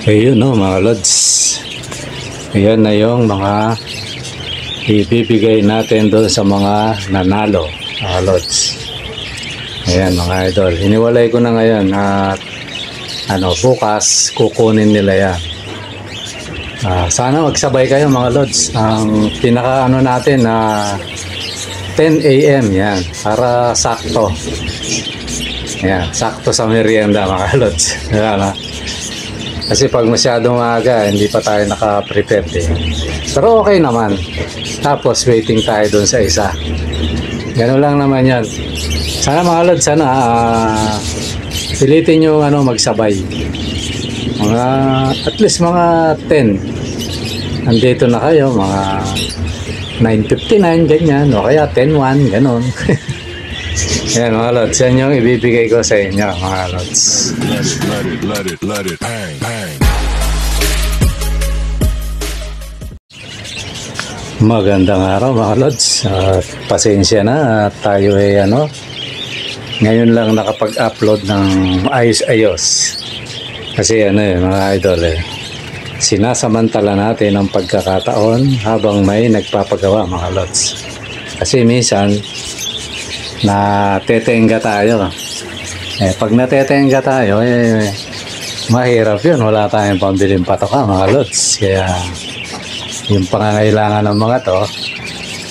Ayun no mga lods. Ayan na yung mga ibibigay natin doon sa mga nanalo mga lods. Ayan mga idol. Hiniwalay ko na ngayon at bukas kukunin nila yan. Sana magsabay kayo mga lods. Ang pinaka natin na 10 AM yan para sakto. Ayan, sakto sa merienda mga lods. Ayan, kasi pag masyadong maaga hindi pa tayo naka-prepare pero okay naman. Tapos waiting tayo doon sa isa. Ganun lang naman yan. Sana mga lods, sana pilitin nyo magsabay. Mga at least mga 10 andito na kayo, mga 9:59 ganyan, o kaya 10:01 ganun. Yan mga lods, yan yung ibibigay ko sa inyo mga lods. Let it bang, bang. Magandang araw mga lods. Pasensya na at tayo ay ngayon lang nakapag-upload ng ayos-ayos. Kasi mga idol sinasamantala natin ang pagkakataon habang may nagpapagawa mga lods. Kasi minsan natetenga tayo. Pag natetenga tayo mahirap yun, wala tayong pambiling patoka mga lods. Kaya yung pangangailangan ng mga to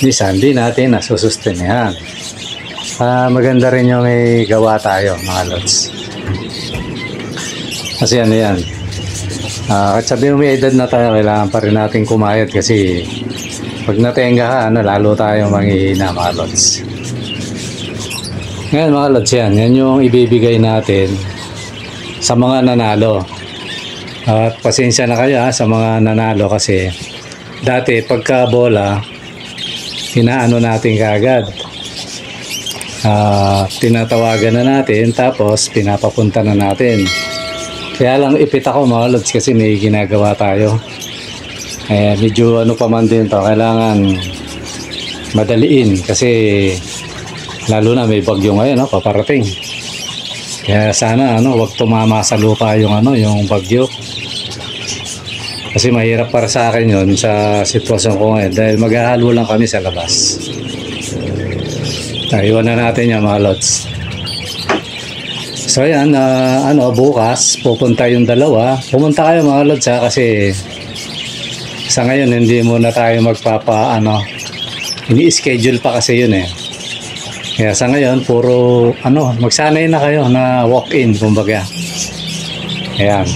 minsan di natin nasusustenihan. Maganda rin yung gawa tayo mga lods. Kasi yan at sabi mo may edad na tayo, kailangan pa rin natin kumayod kasi pag natenga ka lalo tayo manghihina mga lods. Ngayon mga lods, yan yung ibibigay natin sa mga nanalo. At pasensya na kayo sa mga nanalo kasi dati pagka bola natin kaagad, tinatawagan na natin tapos pinapapunta na natin. Kaya lang ipit ako mga lods kasi may ginagawa tayo. Medyo pa man din to, kailangan madaliin kasi lalo na may bagyo ngayon paparating. Kaya sana wag tumama sa lupa yung bagyo. Kasi mahirap para sa akin yun sa sitwasyon ko ngayon dahil maghahalo lang kami sa labas. Iwan na natin yan mga lods. So yan, bukas pupunta yung dalawa. Pumunta kayo mga lods kasi sa ngayon hindi muna tayo ini-schedule pa kasi yun Kaya sa ngayon puro magsanay na kayo na walk-in kumbaga. Ayan.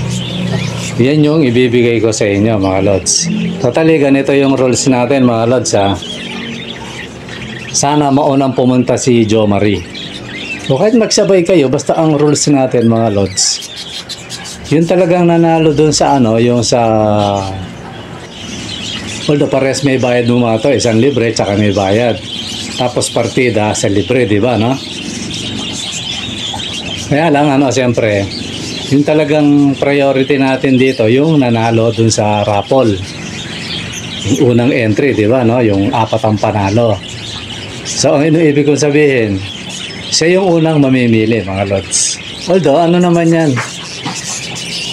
Yan yung ibibigay ko sa inyo mga lods. Totally ganito yung rules natin mga lods Sana maunang pumunta si Jo Marie. So kahit magsabay kayo, basta ang rules natin mga lods, yun talagang nanalo dun sa yung sa although pares may bayad mo mga to, isang libre tsaka may bayad. Tapos partida sa libre, di ba Kaya lang siyempre yung talagang priority natin dito yung nanalo dun sa raffle. Yung unang entry, di ba yung 4 ang panalo. So ang ibig kong sabihin, siya yung unang mamimili mga lods. Although naman yan,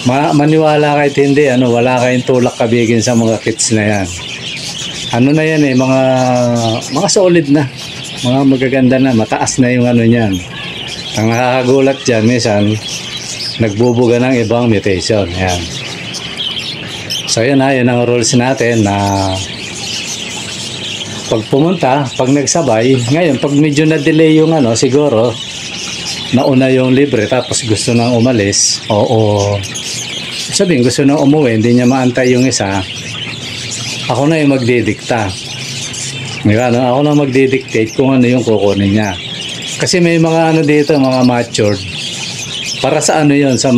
maniwala kahit hindi wala kayong tulak kabigin sa mga kits na yan. Na yan mga solid na, mga magaganda na, mataas na yung niyan. Ang nakakagulat dyan minsan nagbubuga ng ibang mutation. Yan. So yun yun ang rules natin na pag pumunta, pag nagsabay, ngayon pag medyo na-delay yung siguro nauna yung libre tapos gusto nang umalis, sabihin gusto nang umuwi, hindi niya maantay yung isa, ako na yung magdidikta. Diba, ako na magdidictate kung ano yung kukunin niya. Kasi may mga dito, mga matured. Para sa yun, sa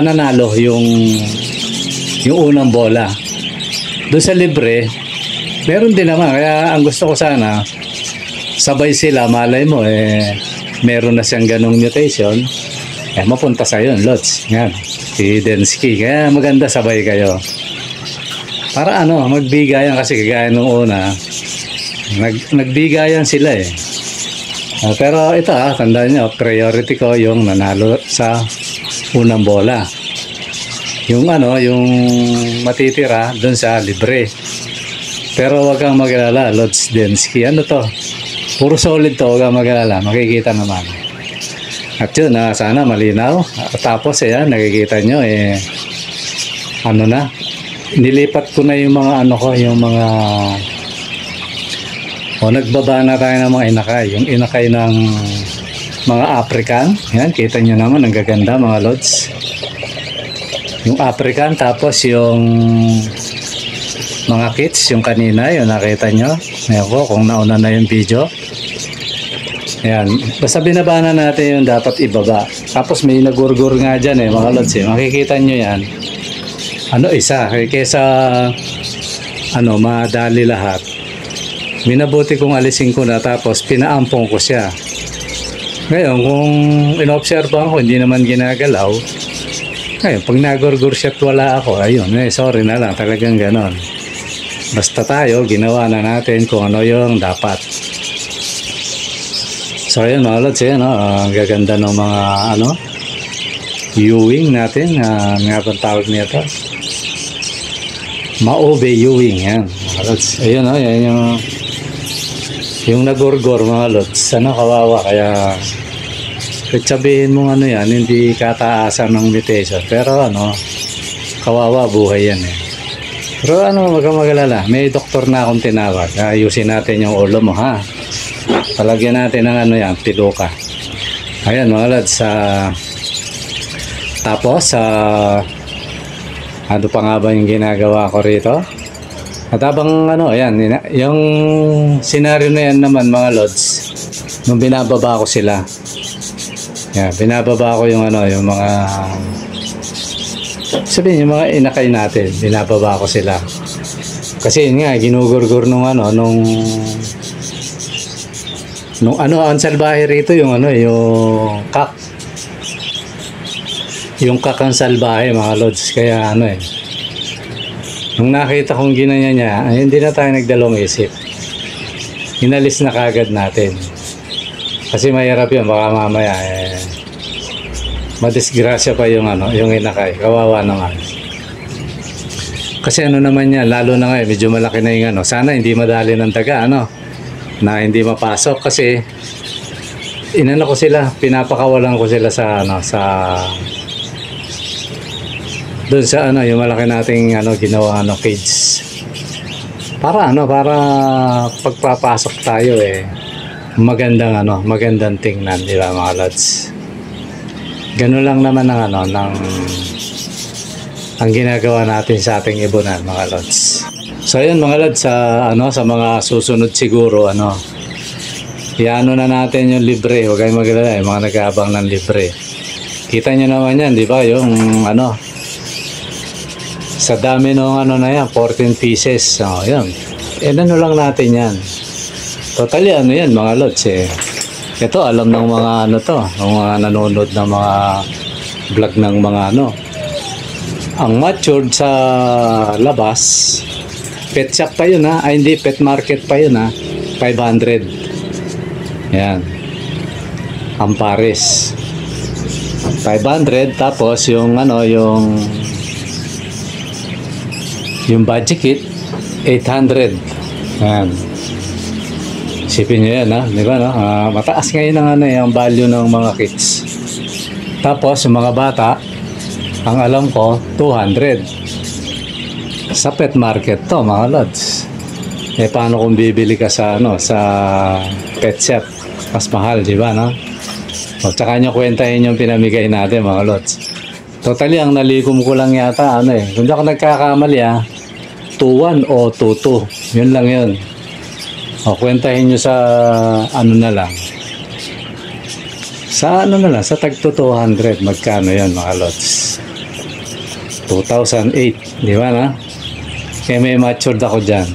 nanalo yung unang bola. Doon sa libre, meron din naman. Kaya ang gusto ko sana, sabay sila, malay mo, meron na siyang ganong mutation, mapunta sa yun, lots. Yan, si Densky. Kaya maganda sabay kayo. Para magbigayan kasi kagaya nung una, nagbigayan sila pero ito tandaan nyo, priority ko yung nanalo sa unang bola. Yung ano, yung matitira doon sa libre. Pero wag kang mag-alala, Lods Densky. Ano to? Puro solid to, wag kang mag-alala. Makikita naman. At yun, sana malinaw. Tapos, ayan, nakikita nyo, ano na, nilipat ko na yung mga ano ko, yung mga, nagbaba na tayo ng mga inakay. Yung inakay ng mga African. Yan, kita nyo naman, ang gaganda mga Lods. Yung African, tapos yung mga kits, yung kanina, yung nakita nyo. Ngayon ko, kung nauna na yung video. Ayan, basta binaba na natin yung dapat ibaba. Tapos may nagurgur nga dyan mga Lods Makikita nyo yan. Ano, isa. Kesa, madali lahat. Minabuti kong alisin ko na tapos pinaampong ko siya. Ngayon, kung inobserbahan ko, hindi naman ginagalaw. Ngayon, pag nagurgur siya at wala ako, ayun, sorry na lang, talagang ganon. Basta tayo, ginawa na natin kung ano yung dapat. So, ayun mga Lods, ang gaganda ng mga, U-wing natin, nga bang tawag nito? Maobe U-wing, yan, mga Lods. Ayun, yan yung nagurgur mga Lods, kawawa, kaya sabihin mo yan, hindi kataasan ng mutation, pero kawawa buhay yan Pero wag kang mag-alala, may doktor na akong tinawag. Ayusin natin yung ulo mo ha. Palagyan natin ng piluka. Ayan mga Lods, tapos ano pa nga ba yung ginagawa ko rito? At habang ayan, yung senaryo na yan naman mga Lods, nung binababa ko sila. Yeah, binababa ko yung yung mga sabihin yung mga inakay natin, binababa ko sila. Kasi yun nga ginugurgur nung ang salbahe rito yung yung kak. Yung kak ang salbahe mga Lods, kaya nung nakita kong ginanya niya, hindi na tayo nagdalawang isip. Inalis na kagad natin. Kasi mahirap yun, baka mamaya madisgrasya pa yung yung inakay. Kawawa naman. Kasi naman yan, lalo na ngayon, medyo malaki na yung sana hindi madali ng daga, na hindi mapasok kasi ko sila, pinapakawalan ko sila sa doon sa yung malaki nating ginawa cage. Para para pagpapasok tayo magandang tingnan, di ba mga Lods? Ganun lang naman ang ginagawa natin sa ating ibunan mga Lods. So ayun mga Lods, sa mga susunod siguro iano na natin yung libre. Huwag kayong magalala, yung mga nag-aabang ng libre. Kita nyo naman yan, di ba? Yung sa dami ng na yan, 14 pieces. Yan. Lang natin yan. Totally yan mga Lods Ito alam ng mga ng mga nanonood ng mga vlog ng mga ang matured sa labas, pet shop pa yun hindi pet market pa yun 500. Yan. Ang pares 500, tapos yung yung budget kit 800. Yan. Isipin nyo yan di ba mataas ngayon ang value ng mga kits. Tapos yung mga bata, ang alam ko 200 sa pet market to mga Lods. Paano kung bibili ka sa sa pet shop, mas mahal, di ba o tsaka nyo kwentahin yung pinamigay natin mga Lods. Totally ang nalikom ko lang yata kung di ako nagkakamali 2-1 o 2-2, yun lang yun. O kwentahin nyo sa na lang, sa na lang, sa tag 200, magkano yan mga Lods? 2008, di ba kaya may matured ako dyan.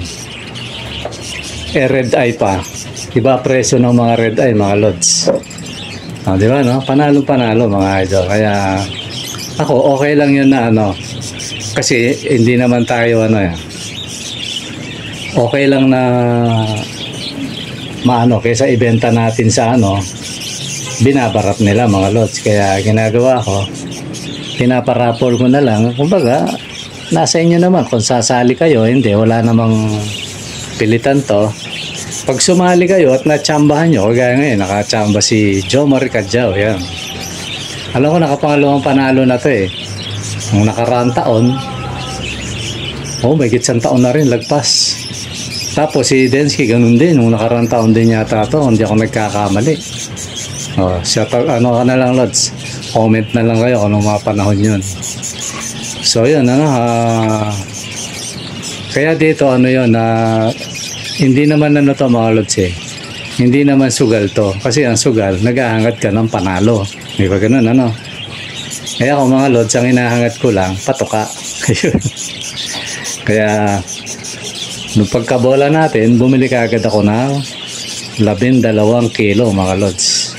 Red eye pa, iba presyo ng mga red eye mga Lods. Di ba panalo mga idol. Kaya ako okay lang yun kasi hindi naman tayo okay lang na kaysa ibenta natin sa binabarat nila mga Lods. Kaya ginagawa ko, pinaparapol ko na lang. Kumbaga, nasa inyo naman kung sasali kayo, hindi, wala namang pilitan to. Pag sumali kayo at natsambahan nyo, kagaya ngayon, nakatsamba si Jomar Cadjao, yan. Alam ko, nakapangalawang panalo na to eh. Nung nakaraang taon, may gitsang taon na rin, lagpas. Tapos si Densky, ganun din, nung nakaraang taon din yata to, hindi ako nagkakamali. Ano ka na lang, Lods, comment na lang kayo kung anong mga panahon yun. So yun, kaya dito yun, hindi naman to mga Lods eh. Hindi naman sugal to. Kasi ang sugal, naghahangad ka ng panalo. Di ba ganun, Kaya kung mga Lods, ang hinahangad ko lang, patuka. Kaya, nung pagkabola natin, bumili ka agad ako ng 12 kilo mga Lods.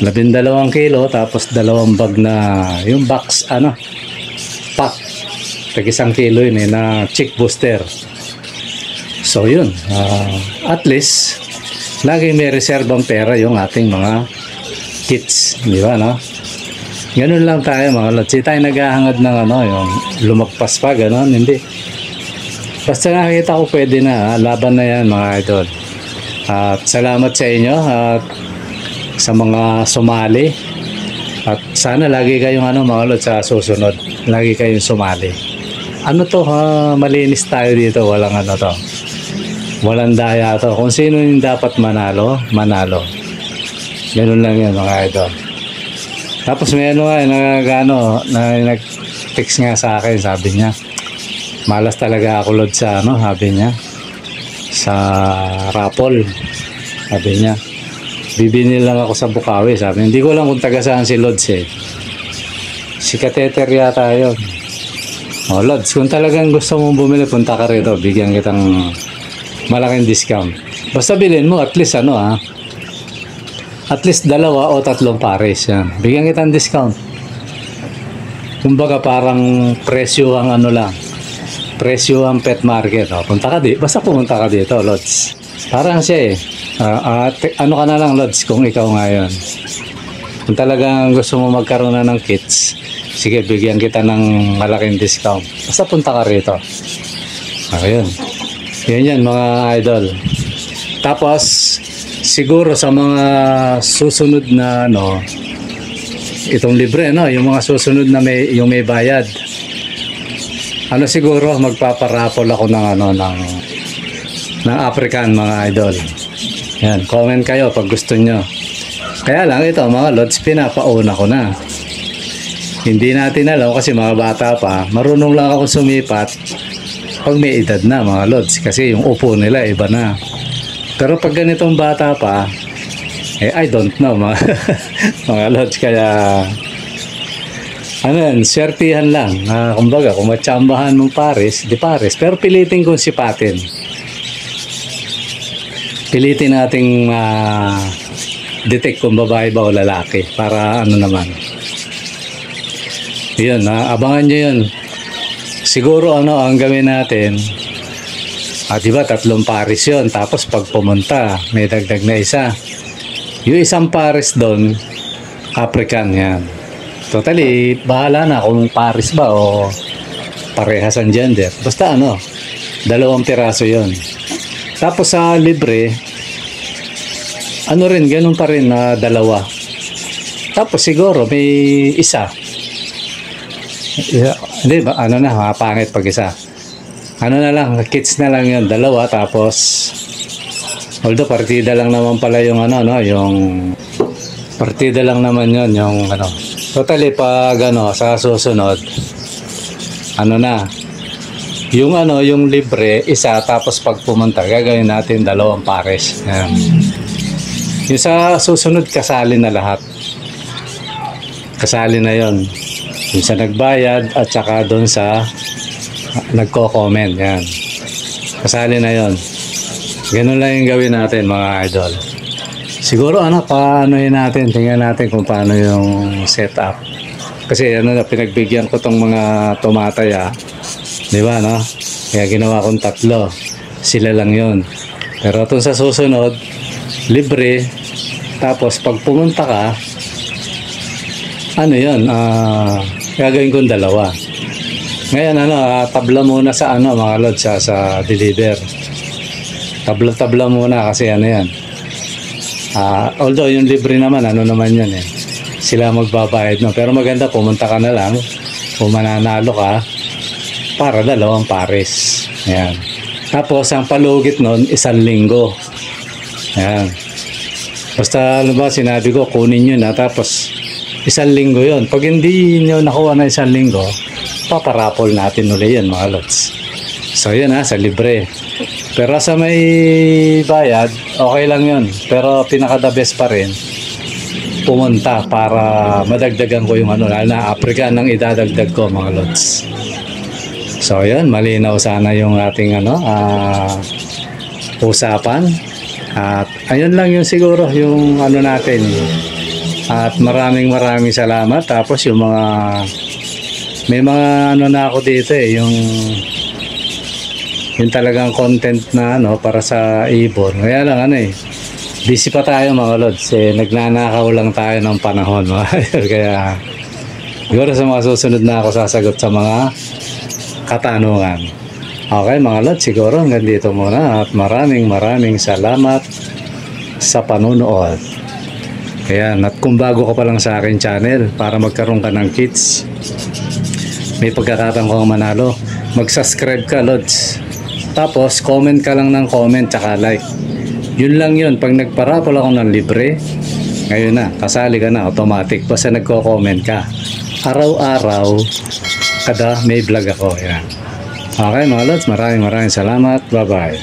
12 kilo, tapos 2 bag na, yung box, pack. Tag 1 kilo yun na chick booster. So yun, at least lagi may reserbang pera yung ating mga kits, di ba, ganun lang tayo mga Lods. Hindi tayo naghahangad ng yung lumagpas pa, ganun, hindi. Basta nakita ko pwede na, laban na yan mga idol. At salamat sa inyo at sa mga sumali. At sana lagi kayong mga Lods sa susunod, lagi kayong sumali. Malinis tayo dito, walang to. Walang daya to. Kung sino yung dapat manalo, manalo. Ganun lang yan mga idol. Tapos may nag-text nga sa akin, sabi niya, malas talaga ako Lods sa sabi niya, sa raffle. Sabi niya, bibili lang ako sa Bukawi. Sabi niya, hindi ko lang kung taga saan si Lods eh. Si Kateter yata yun. Lods, kung talagang gusto mong bumili, punta ka rito, bigyan kitang malaking discount. Basta bilhin mo at least at least 2 o 3 pares yan. Bigyan kitang discount. Kumbaga parang presyo ang presyo ang pet market. Punta ka basta pumunta ka dito, Lods. Parang siya ka na lang, Lods, kung ikaw ngayon. Kung talagang gusto mo magkaroon na ng kits, sige, bigyan kita ng malaking discount. Basta punta ka rito. Ayun. Yan mga idol. Tapos siguro sa mga susunod na itong libre yung mga susunod na yung may bayad. Siguro magpaparapol ako ng African mga idol. Yan, comment kayo pag gusto nyo. Kaya lang ito mga Lods, pinapauna ko na. Hindi natin alam kasi mga bata pa, marunong lang ako sumipat pag may edad na mga Lods, kasi yung upo nila iba na. Pero pag ganitong bata pa, I don't know mga Lods. Kaya swertihan lang. Kumbaga kung matsambahan mong pares, di pares, pero pilitin kong sipatin. Pilitin nating detect kung babae ba o lalaki para naman. Yun, abangan nyo yun. Siguro ang gawin natin, diba 3 pares yun, tapos pag pumunta may dagdag na isa, yung isang pares doon African yan. Totally bahala na kung pares ba o parehas ang gender, basta 2 piraso yun. Tapos sa libre ganun pa rin 2. Tapos siguro may isa. Hindi ba? Pangit pag isa. Na lang, kits na lang yun, 2. Tapos, although partida lang naman pala yung yung partida lang naman yun, yung Totally pag sa susunod, yung libre, isa, tapos pag pumunta, gagawin natin 2 pares. Yan. Yung sa susunod, kasali na lahat. Kasali na yon. Yung sa nagbayad at saka doon sa nagko-comment. Yan. Kasali na yon. Ganun lang yung gawin natin mga idol. Siguro paanohin natin, tingnan natin kung paano yung setup. Kasi pinagbigyan ko tong mga tumataya. Di ba, Kaya ginawa kong 3. Sila lang yon. Pero itong sa susunod, libre. Tapos pag pumunta ka, Gagawin kong dalawa. Ngayon tabla muna sa mga lods sa deliver. Tabla muna kasi yan. Although yung libre naman naman yan eh. Sila magbabayad no. Pero maganda pumunta ka na lang kung mananalo ka para 2 pares. Ayan. Tapos ang palugit nun 1 linggo. Ayan. Basta sinabi ko kunin nyo na tapos 1 linggo yon. Pag hindi nyo nakuha na 1 linggo, paparapol natin ulit yan mga lods. So yun sa libre. Pero sa may bayad, okay lang yun. Pero pinaka the best pa rin, pumunta para madagdagan ko yung lalo na Africa nang idadagdag ko mga lods. So yun, malinaw sana yung ating usapan. At ayun lang yung siguro yung natin. At maraming salamat. Tapos yung may mga na ako dito yung talagang content na para sa ibon. Kaya lang busy pa tayo mga lods. Nagnanakaw lang tayo ng panahon. Kaya siguro sa mga susunod na ako sasagot sa mga katanungan. Okay mga lods, siguro hanggang dito muna at maraming salamat sa panunood. Ayan, at kung bago ka pa lang sa akin channel para magkaroon ka ng kits, may pagkakataon kang manalo, mag-subscribe ka lods. Tapos comment ka lang ng comment tsaka like. Yun lang yun, pag nagparapol ako ng libre, ngayon kasali ka na automatic basta nagko-comment ka. Araw-araw kada may vlog ako. Yan. Okay mga lods, maraming salamat. Bye bye.